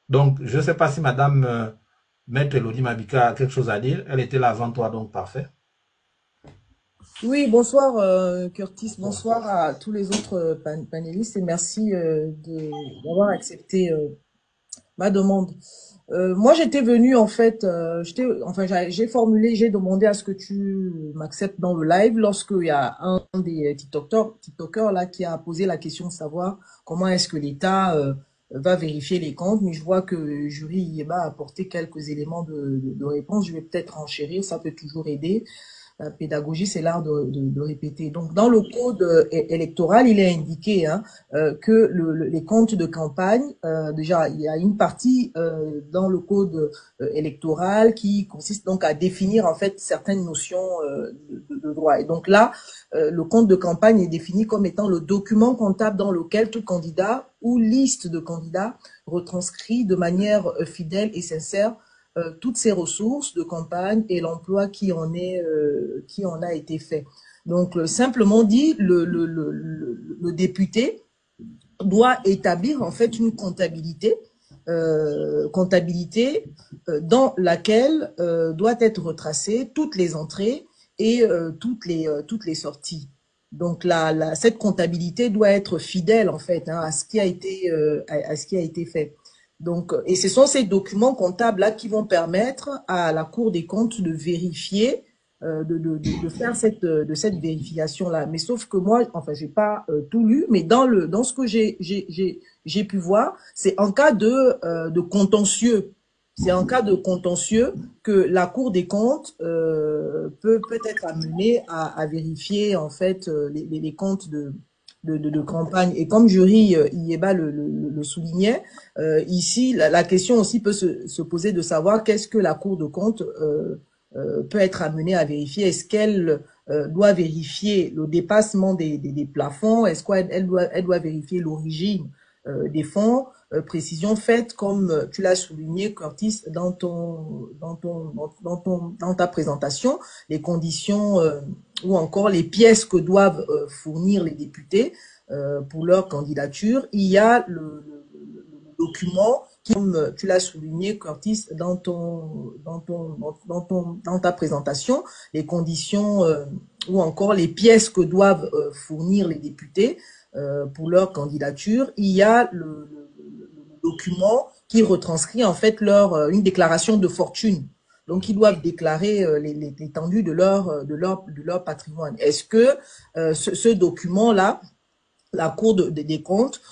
Donc, je ne sais pas si Madame Maître Elodie Mabika a quelque chose à dire. Elle était là avant toi, donc parfait. Oui, bonsoir Curtis, Bonsoir. bonsoir à tous les autres panélistes et merci d'avoir accepté ma demande. Moi, j'étais venue en fait, j'ai formulé, j'ai demandé à ce que tu m'acceptes dans le live lorsque il y a un des TikTokers là qui a posé la question de savoir comment est-ce que l'État va vérifier les comptes. Mais je vois que le jury y a apporté quelques éléments de réponse. Je vais peut-être enchérir, ça peut toujours aider. La pédagogie, c'est l'art de répéter. Donc, dans le code électoral, il est indiqué que les comptes de campagne, déjà, il y a une partie dans le code électoral qui consiste donc à définir en fait certaines notions de droit. Et donc là, le compte de campagne est défini comme étant le document comptable dans lequel tout candidat ou liste de candidats retranscrit de manière fidèle et sincère toutes ces ressources de campagne et l'emploi qui en a été fait. Donc, simplement dit, le député doit établir en fait une comptabilité dans laquelle doit être retracées toutes les entrées et toutes les sorties. Donc cette comptabilité doit être fidèle en fait à ce qui a été à ce qui a été fait. Donc et ce sont ces documents comptables là qui vont permettre à la Cour des comptes de vérifier de faire de cette vérification là. Mais sauf que moi, enfin, j'ai pas tout lu, mais dans ce que j'ai pu voir, c'est en cas de contentieux. C'est en cas de contentieux que la Cour des comptes peut être amenée à vérifier en fait les comptes de campagne. Et comme jury Ieba le soulignait, ici, la question aussi peut se poser de savoir qu'est-ce que la Cour de compte peut être amenée à vérifier. Est-ce qu'elle doit vérifier le dépassement des plafonds? Est-ce qu'elle doit vérifier l'origine des fonds? Précision faite, comme tu l'as souligné, Curtis, dans ta présentation, les conditions ou encore les pièces que doivent fournir les députés pour leur candidature. Il y a le document comme tu l'as souligné, Curtis, dans ta présentation, les conditions ou encore les pièces que doivent fournir les députés pour leur candidature. Il y a le document qui retranscrit en fait une déclaration de fortune. Donc, ils doivent déclarer l'étendue de leur patrimoine. Est-ce que ce document-là, la Cour des comptes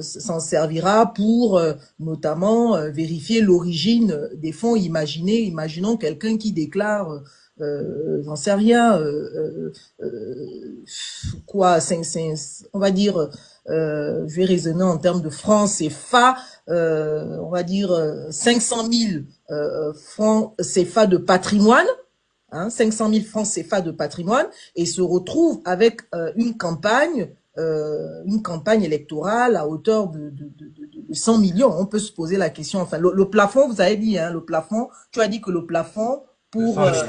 s'en servira pour notamment vérifier l'origine des fonds. Imaginons quelqu'un qui déclare, j'en sais rien, quoi, on va dire, je vais raisonner en termes de francs CFA, on va dire 500 000 francs CFA de patrimoine. 500 000 francs CFA de patrimoine et se retrouve avec une campagne électorale à hauteur de 100 millions. On peut se poser la question. Enfin, le plafond, vous avez dit, le plafond, tu as dit que le plafond C'est pour, 100 millions.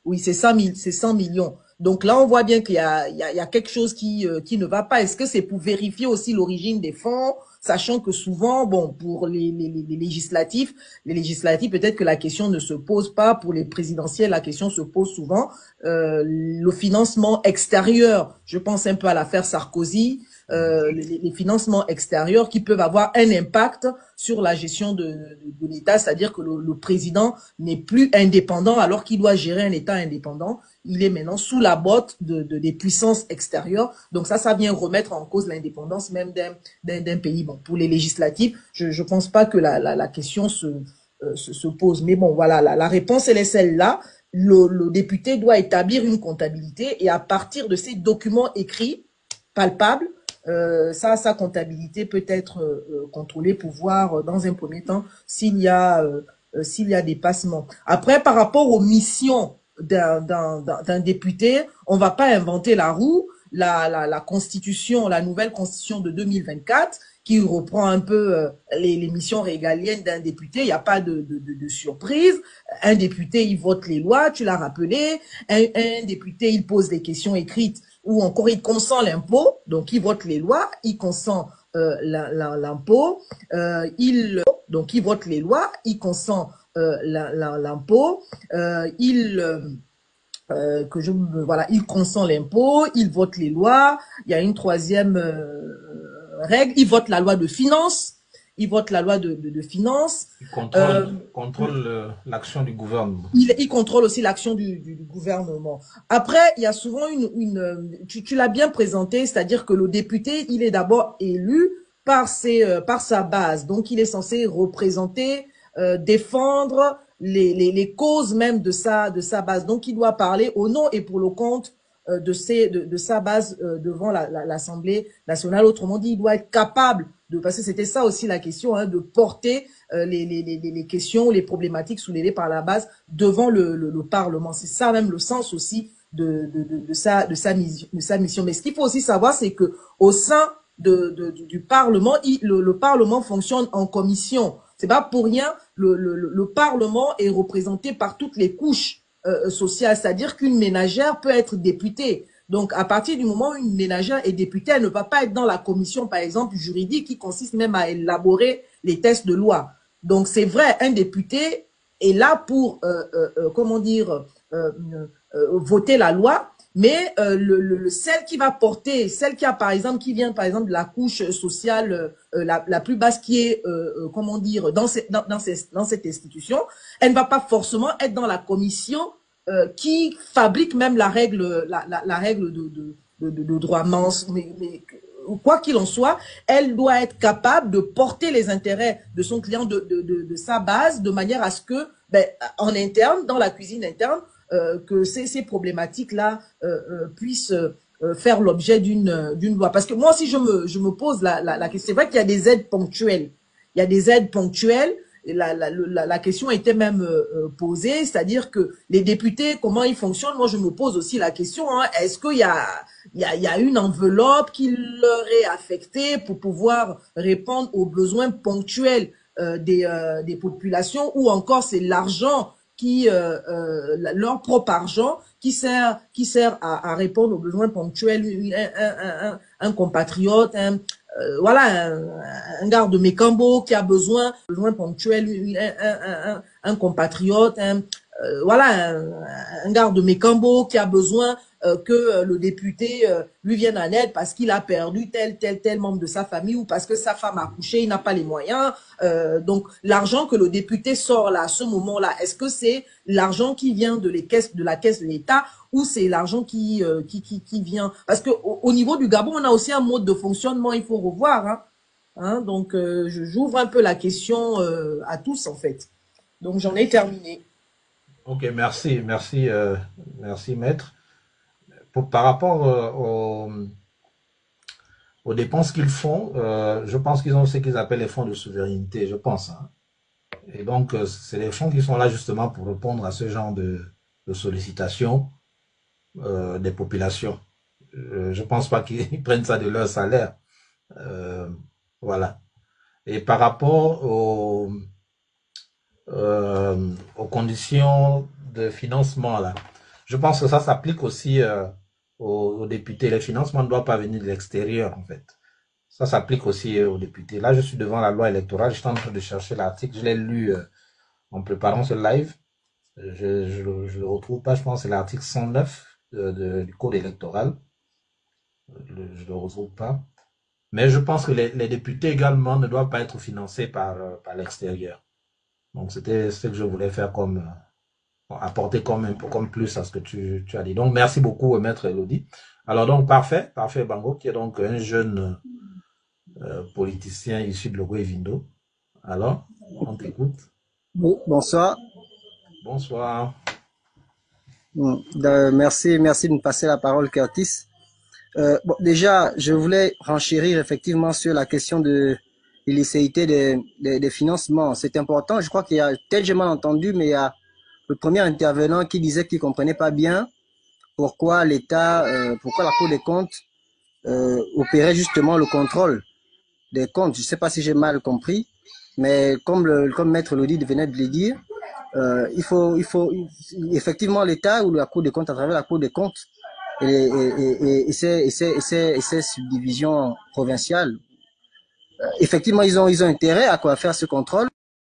oui, c'est 100 millions. Donc là, on voit bien qu'il y a quelque chose qui ne va pas. Est-ce que c'est pour vérifier aussi l'origine des fonds, sachant que souvent, bon, pour les législatives, peut-être que la question ne se pose pas. Pour les présidentielles, la question se pose souvent. Le financement extérieur, je pense un peu à l'affaire Sarkozy, les financements extérieurs qui peuvent avoir un impact sur la gestion de l'État, c'est-à-dire que le président n'est plus indépendant alors qu'il doit gérer un État indépendant. Il est maintenant sous la botte des puissances extérieures. Donc ça vient remettre en cause l'indépendance même d'un pays. Bon, pour les législatives, je pense pas que la question se pose. Mais bon, voilà, la réponse, elle est celle-là. Le député doit établir une comptabilité et à partir de ces documents écrits, palpables, sa comptabilité peut être contrôlée pour voir dans un premier temps s'il y a dépassement. Après, par rapport aux missions d'un député, on va pas inventer la roue. La constitution, la nouvelle constitution de 2024, qui reprend un peu les missions régaliennes d'un député, il n'y a pas de surprise. Un député, il vote les lois, tu l'as rappelé. Un député, il pose des questions écrites ou encore il consent l'impôt, donc il vote les lois, il consent l'impôt, donc il vote les lois, il consent l'impôt, voilà, il consent l'impôt, il vote les lois. Il y a une troisième règle, il vote la loi de finances. Il vote la loi de finances. Il contrôle l'action du gouvernement. Il contrôle aussi l'action du gouvernement. Après, il y a souvent tu l'as bien présenté, c'est-à-dire que le député, il est d'abord élu par sa base. Donc, il est censé représenter, défendre les causes même de sa base. Donc, il doit parler au nom et pour le compte de sa base devant l'Assemblée nationale. Autrement dit, il doit être capable parce que c'était ça aussi la question, hein, de porter les questions, les problématiques soulevées par la base devant le Parlement. C'est ça même le sens aussi de sa mission. Mais ce qu'il faut aussi savoir, c'est que au sein du Parlement, le Parlement fonctionne en commission. C'est pas pour rien, le Parlement est représenté par toutes les couches sociales, c'est-à-dire qu'une ménagère peut être députée. Donc, à partir du moment où une ménagère est députée, elle ne va pas être dans la commission, par exemple, juridique, qui consiste même à élaborer les textes de loi. Donc, c'est vrai, un député est là pour, comment dire, voter la loi, mais celle qui va porter, celle qui a, par exemple, qui vient, par exemple, de la couche sociale la plus basse, qui est, comment dire, dans cette institution, elle ne va pas forcément être dans la commission qui fabrique même la règle de droit. Mais quoi qu'il en soit, elle doit être capable de porter les intérêts de son client, de sa base, de manière à ce que, en interne, dans la cuisine interne, que ces problématiques-là puissent faire l'objet d'une loi. Parce que moi, si je me pose la question, c'est vrai qu'il y a des aides ponctuelles. Il y a des aides ponctuelles. La question était même posée, c'est-à-dire que les députés, comment ils fonctionnent? Moi, je me pose aussi la question, hein, est-ce qu'il y a une enveloppe qui leur est affectée pour pouvoir répondre aux besoins ponctuels des populations, ou encore c'est l'argent leur propre argent qui sert à répondre aux besoins ponctuels? Un compatriote, voilà, un garde de Mécambo qui a besoin ponctuel, un compatriote, voilà, un garde de Mécambo qui a besoin que le député lui vienne en aide parce qu'il a perdu tel membre de sa famille, ou parce que sa femme a accouché, il n'a pas les moyens. Donc, l'argent que le député sort là, à ce moment-là, est-ce que c'est l'argent qui vient de la caisse de l'État, ou c'est l'argent qui vient? Parce que au niveau du Gabon, on a aussi un mode de fonctionnement, il faut revoir. Donc, j'ouvre un peu la question à tous, en fait. Donc, j'en ai terminé. Ok, merci, maître. Par rapport aux dépenses qu'ils font, je pense qu'ils ont ce qu'ils appellent les fonds de souveraineté, je pense. Hein. Et donc, c'est les fonds qui sont là justement pour répondre à ce genre de sollicitations des populations. Je pense pas qu'ils prennent ça de leur salaire. Voilà. Et par rapport aux conditions de financement, là, je pense que ça s'applique aussi aux députés. Les financements ne doivent pas venir de l'extérieur, en fait. Ça s'applique aussi aux députés. Là, je suis devant la loi électorale. Je suis en train de chercher l'article. Je l'ai lu en préparant ce live. Je le retrouve pas. Je pense que c'est l'article 109 du code électoral. Je le retrouve pas. Mais je pense que les députés également ne doivent pas être financés par l'extérieur. Donc, c'était ce que je voulais faire comme apporter comme plus à ce que tu as dit. Donc, merci beaucoup, maître Elodie. Alors, donc, parfait, Bango, qui est donc un jeune politicien issu de Logo et Vindo. Alors, on t'écoute. Oui, bonsoir. Bonsoir. Merci de me passer la parole, Curtis. Bon, déjà, je voulais renchérir effectivement sur la question de l'illicéité des financements. C'est important. Je crois qu'il y a, tel j'ai mal entendu, mais il y a le premier intervenant qui disait qu'il comprenait pas bien pourquoi l'État, pourquoi la Cour des comptes opérait justement le contrôle des comptes. Je sais pas si j'ai mal compris, mais comme Maître Lodi venait de le dire, il faut effectivement l'État ou la Cour des comptes, à travers la Cour des comptes et ses subdivisions provinciales effectivement, ils ont intérêt à quoi faire ce contrôle.